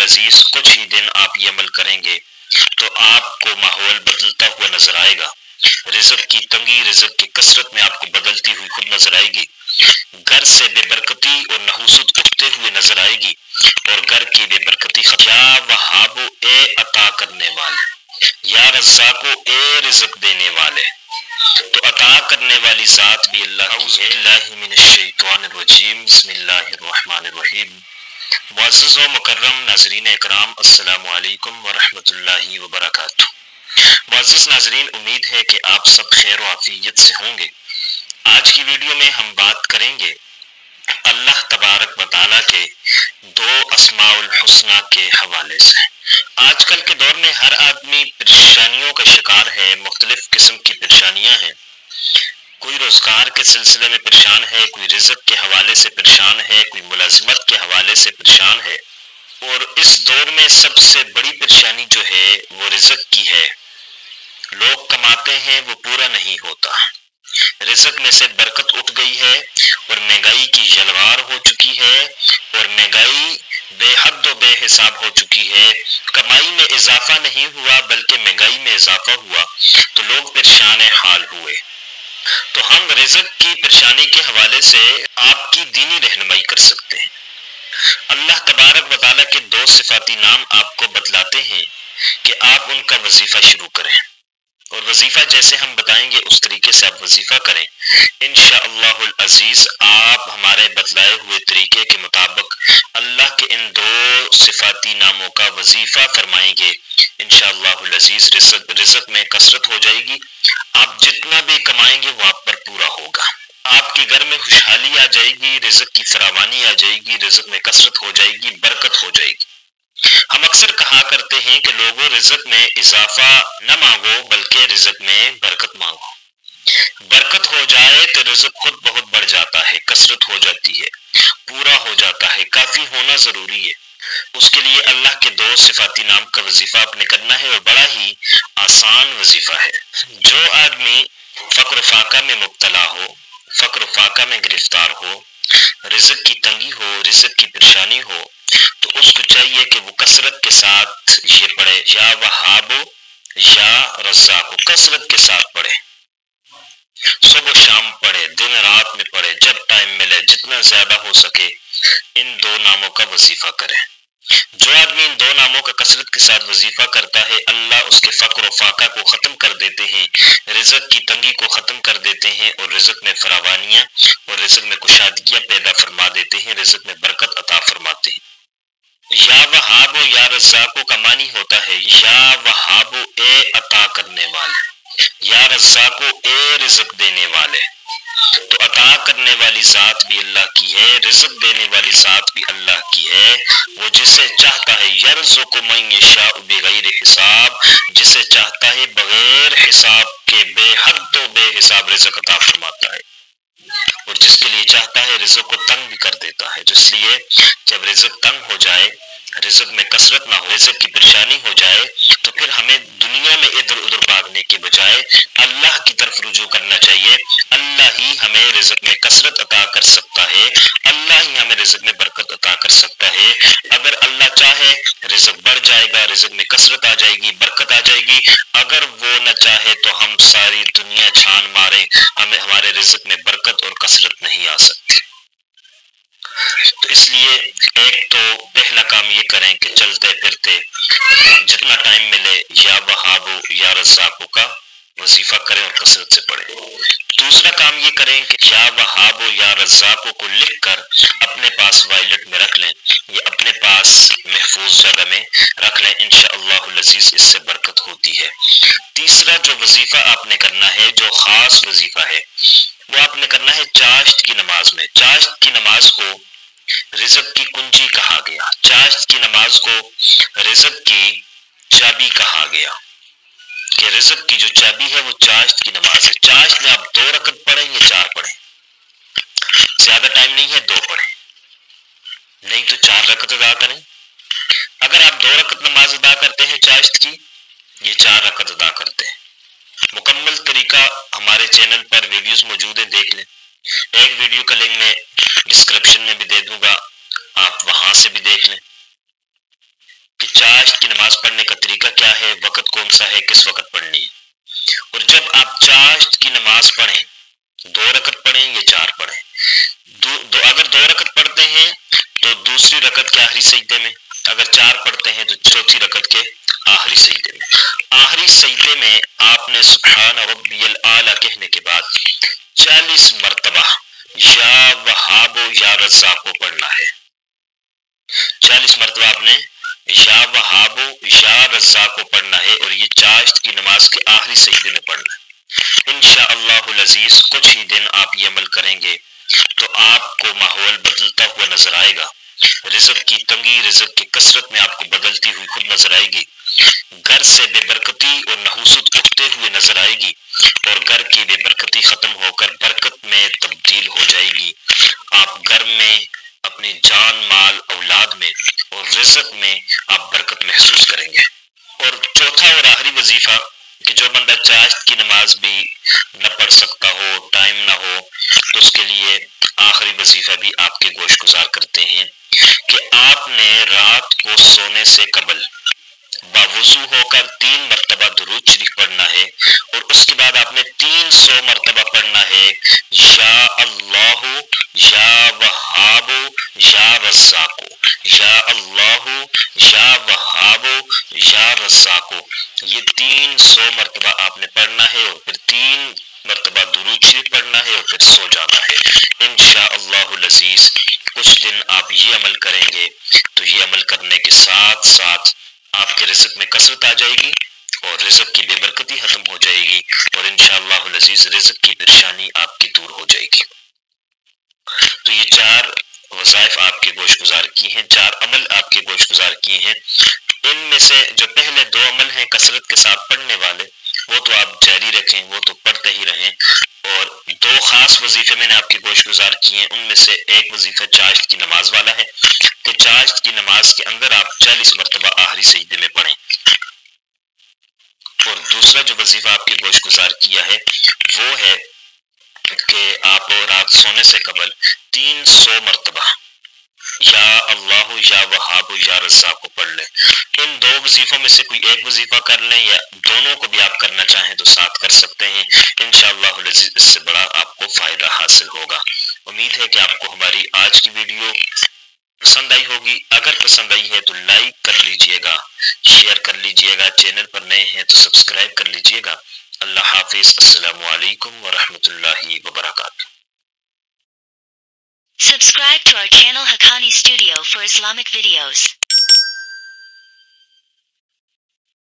العزیز کچھ ہی دن آپ یہ عمل کریں گے تو آپ کو ماحول بدلتا ہوا نظر آئے گا، رزق کی تنگی رزق کی کثرت میں آپ کو بدلتی ہوئی خود نظر آئے گی، گھر سے بے برکتی اور نحوست اٹھتے ہوئے نظر آئے گی، اور گھر کی بے برکتی یا وہاب اے عطا کرنے والے، یا رزاقو اے رزق دینے والے، تو عطا کرنے والی ذات بھی اللہ کی ہے۔ اعوذ باللہ من الشیطان الرجیم، بسم اللہ الرحمن الرحیم۔ معزز و مکرم ناظرین اکرام، السلام علیکم ورحمۃ اللہ وبرکاتہ۔ معزز ناظرین، امید ہے کہ آپ سب خیر و عافیت سے ہوں گے۔ آج کی ویڈیو میں ہم بات کریں گے اللہ تبارک و تعالیٰ کے دو اسماء الحسنہ کے حوالے سے۔ آج کل کے دور میں ہر آدمی پریشانیوں کا شکار ہے، مختلف قسم کی پریشانیاں ہیں، کوئی روزگار کے سلسلے میں پریشان ہے، کوئی رزق کے حوالے سے پریشان ہے، کوئی ملازمت کے حوالے سے پریشان ہے، اور اس دور میں سب سے بڑی پریشانی جو ہے وہ رزق کی ہے۔ لوگ کماتے ہیں، وہ پورا نہیں ہوتا، رزق میں سے برکت اٹھ گئی ہے اور مہنگائی کی یلغار ہو چکی ہے، اور مہنگائی بے حد و بے حساب ہو چکی ہے، کمائی میں اضافہ نہیں ہوا بلکہ مہنگائی میں اضافہ ہوا، تو لوگ پریشان حال ہوئے۔ تو ہم رزق کی پریشانی کے حوالے سے آپ کی دینی رہنمائی کر سکتے ہیں۔ اللہ تبارک و تعالیٰ کے دو صفاتی نام آپ کو بتلاتے ہیں کہ آپ ان کا وظیفہ شروع کریں، اور وظیفہ جیسے ہم بتائیں گے اس طریقے سے آپ وظیفہ کریں، انشاءاللہ العزیز آپ ہمارے بتلائے ہوئے طریقے کے مطابق اللہ کے ان دو صفاتی ناموں کا وظیفہ فرمائیں گے، انشاءاللہ العزیز رزق میں کثرت ہو جائے گی، آپ جتنا بھی کمائیں گے وہ آپ پر پورا ہوگا، آپ کے گھر میں خوشحالی آ جائے گی، رزق کی فراوانی آ جائے گی، رزق میں کثرت ہو جائے گی، برکت ہو جائے گی۔ ہم اکثر کہا کرتے ہیں کہ لوگوں رزق میں اضافہ نہ مانگو بلکہ رزق میں برکت مانگو، برکت ہو جائے تو رزق خود بہت بڑھ جاتا ہے، کثرت ہو جاتی ہے، پورا ہو جاتا ہے، کافی ہونا ضروری ہے۔ اس کے لیے اللہ کے دو صفاتی نام کا وظیفہ آپ نے کرنا ہے، اور بڑا ہی آسان وظیفہ ہے۔ جو آدمی فقر و فاقہ میں مبتلا ہو، فقر و فاقہ میں گرفتار ہو، رزق کی تنگی ہو، رزق کی پریشانی ہو، تو اس کو چاہیے کہ وہ کثرت کے ساتھ یہ پڑھے، یا وہاب یا رزاق، کثرت کے ساتھ پڑھے، صبح و شام پڑھے، دن رات میں پڑھے، جب ٹائم ملے جتنا زیادہ ہو سکے ان دو ناموں کا وظیفہ کرے۔ جو آدمی ان دو ناموں کا کثرت کے ساتھ وظیفہ کرتا ہے، اللہ اس کے فقر و فاقہ کو ختم کر دیتے ہیں، رزق کی تنگی کو ختم کر دیتے ہیں، اور رزق میں فراوانیاں اور رزق میں کشادگیاں پیدا فرما دیتے ہیں، رزق میں برکت عطا فرماتے ہیں۔ یا وہاب یا رزاق کا معنی ہوتا ہے یا وہاب اے عطا کرنے والے، یا رزاق اے رزق دینے والے، تو عطا کرنے والی ذات بھی اللہ کی ہے، رزق دینے والی ذات بھی اللہ کی ہے، وہ جسے چاہتا ہے یرزق من یشاء بغیر حساب، جسے چاہتا ہے بغیر حساب کے بے حد و بے حساب رزق عطا فرماتا ہے، اور جس کے لیے چاہتا ہے رزق کو تنگ بھی کر دیتا ہے۔ جس لیے جب رزق تنگ ہو جائے، رزق میں کثرت نہ ہو، رزق کی پریشانی ہو جائے، تو پھر ہمیں دنیا میں ادھر ادھر بھاگنے کے بجائے اللہ کی طرف رجوع کرنا چاہیے۔ اللہ ہی ہمیں رزق میں کثرت عطا کر سکتا ہے، اللہ ہی ہمیں رزق میں برکت عطا کر سکتا ہے۔ اگر اللہ چاہے رزق بڑھ جائے گا، رزق میں کثرت آ جائے گی، برکت آ جائے گی، اگر وہ نہ چاہے تو ہم ساری دنیا چھان مارے، ہمارے رزق میں برکت اور کثرت نہیں آ سکتی۔ تو اس لیے ایک تو پہلا کام یہ کریں کہ چلتے پھرتے جتنا ٹائم ملے یا وہاب یا رزاق کا وظیفہ کریں اور کثرت سے پڑھیں۔ دوسرا کام یہ کریں کہ یا وہاب یا رزاق کو لکھ کر اپنے پاس وائلٹ میں رکھ لیں، یا اپنے پاس محفوظ جگہ میں رکھ لیں، انشاءاللہ العزیز اس سے برکت ہوتی ہے۔ تیسرا جو وظیفہ آپ نے کرنا ہے، جو خاص وظیفہ ہے، وہ آپ نے کرنا ہے چاشت کی نماز میں۔ چاشت کی نماز کو رزق کی کنجی کہا گیا، چاشت کی نماز کو رزق کی چابی کہا گیا، کہ رزق کی جو چابی ہے وہ چاشت کی نماز ہے۔ چاشت میں آپ 2 رکعت پڑھیں یا 4 پڑھیں، زیادہ ٹائم نہیں ہے 2 پڑھیں، نہیں تو 4 رکعت ادا کریں۔ اگر آپ 2 رکعت نماز ادا کرتے ہیں چاشت کی، یہ 4 رکعت ادا کرتے ہیں۔ مکمل طریقہ ہمارے چینل پر ویڈیوز موجود ہیں، دیکھ لیں۔ ایک ویڈیو کا لنک میں ڈسکرپشن میں بھی دے دوں گا، آپ وہاں سے بھی دیکھ لیں۔ کون سا ہے، کس وقت پڑھنی ہے۔ اور جب آپ چاشت کی نماز پڑھیں، 2 رکعت پڑھیں یا 4 پڑھیں، اگر 2 رکعت پڑھتے ہیں تو دوسری رکعت کے آخری سجدے میں، اگر 4 پڑھتے ہیں تو چوتھی رکعت کے آخری سجدے میں۔ آخری سجدے میں آپ نے سبحان ربی الاعلی کہنے کے بعد 40 مرتبہ یا وہاب یا رزاق کو پڑھنا ہے۔ 40 مرتبہ آپ نے یا وہاب یا رزاق کو پڑھنا ہے، اور یہ چاشت کی نماز کے آخری سجدے میں پڑھنا ہے۔ انشاءاللہ العزیز کچھ ہی دن آپ یہ عمل کریں گے تو آپ کو ماحول بدلتا ہوا نظر آئے گا۔ رزق کی تنگی، رزق کی کثرت میں آپ کو بدلتی ہوئی خود نظر آئے گی۔ گھر سے بے برکتی اور نحوست اٹھتے ہوئے نظر آئے گی، اور گھر کی بے برکتی ختم ہو کر برکت میں تبدیل ہو جائے گی۔ آپ گھر میں، اپنی جان مال اولاد میں اور رزق میں آپ برکت محسوس کریں گے۔ اور چوتھا اور آخری وظیفہ کہ جو بندہ چاشت کی نماز بھی نہ پڑھ سکتا ہو، ٹائم نہ ہو، تو اس کے لیے آخری وظیفہ بھی آپ کے گوش گزار کرتے ہیں کہ آپ نے رات کو سونے سے قبل باوضو ہو کر 3 مرتبہ درود شریف پڑھنا ہے، اور اس کے بعد آپ نے 300 مرتبہ پڑھنا ہے یا اللہ یا وہاب یا رزاق، یا اللہ یا وہاب یا رزاق۔ یہ 300 مرتبہ آپ نے پڑھنا ہے، اور پھر 3 مرتبہ درود شریف پڑھنا ہے، اور پھر سو جانا ہے۔ انشاءاللہ العزیز کچھ دن آپ یہ عمل کریں گے تو یہ عمل کرنے کے ساتھ ساتھ آپ کے رزق میں کثرت آ جائے گی، اور رزق کی بے برکتی ختم ہو جائے گی، اور انشاءاللہ العزیز رزق کی پریشانی آپ کی دور ہو جائے گی۔ تو یہ 4 وظائف آپ کے گوش گزار کی ہیں، 4 عمل آپ کے گوش گزار کیے ہیں۔ ان میں سے جو پہلے 2 عمل ہیں کثرت کے ساتھ پڑھنے والے، وہ تو آپ جاری رکھیں، وہ تو پڑھتے ہی رہیں، اور 2 خاص وظیفے میں نے آپ کے گوش گزار کیے ہیں۔ ان میں سے ایک وظیفہ چاشت کی نماز والا ہے کہ چاشت کی نماز کے اندر آپ 40 مرتبہ آخری سجدے میں پڑھیں، اور دوسرا جو وظیفہ آپ کے گوش گزار کیا ہے وہ ہے کہ آپ رات سونے سے قبل 300 مرتبہ یا اللہ یا وہاب یا رزاق کو پڑھ لیں۔ ان 2 وظیفوں میں سے کوئی ایک وظیفہ کر لیں، یا دونوں کو بھی آپ کرنا چاہیں تو ساتھ کر سکتے ہیں۔ انشاءاللہ العزیز اس سے بڑا آپ کو فائدہ حاصل ہوگا۔ امید ہے کہ آپ کو ہماری آج کی ویڈیو پسند آئی ہوگی۔ اگر پسند آئی ہے تو لائک کر لیجئے گا، شیئر کر لیجئے گا، چینل پر نئے ہیں تو سبسکرائب کر لیجئے گا۔ اللہ حافظ، السلام علیکم ورحمۃ اللہ وبرکاتہ۔ Subscribe to our channel Haqqani Studio for Islamic videos.